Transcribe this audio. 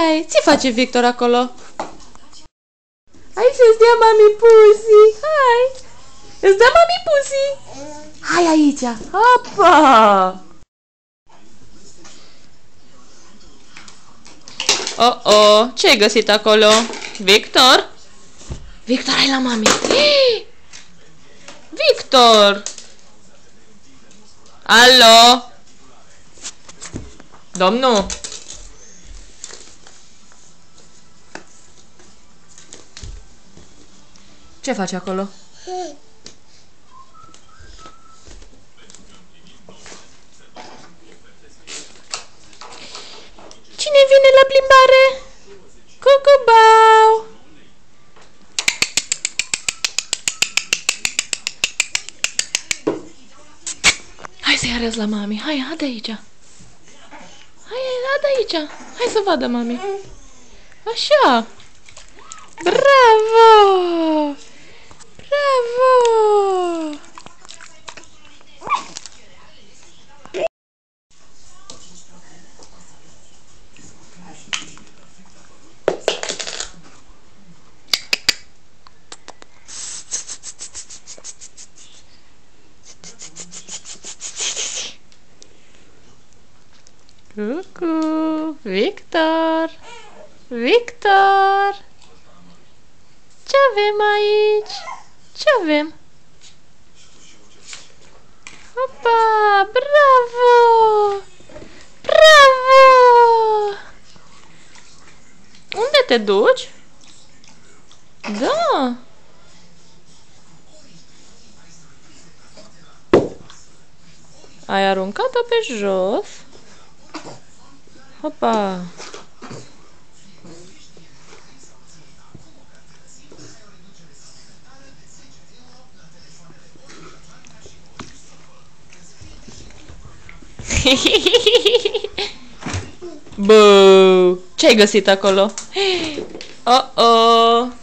Hai, ce face Victor acolo? Hai să-ți dea mami pusi. Hai. Îți dă mami pusi. Hai aici. Hopa. Oh, ce-ai găsit acolo? Victor? Victor, hai la mami. Victor! Alo? Domnul? Ce faci acolo? Cine vine la plimbare? Cucubau! Hai să-i arăți la mami. Hai, adă aici. Hai, adă aici. Hai să vadă mami. Așa. Bravo! Bravo! Cucu, Victor, Victor, ce avem aici? Ce avem? Opa, bravo, bravo! Unde te duci? Da. Ai aruncat-o pe jos. Hopa! Bă! Ce-ai găsit acolo? Oh-oh!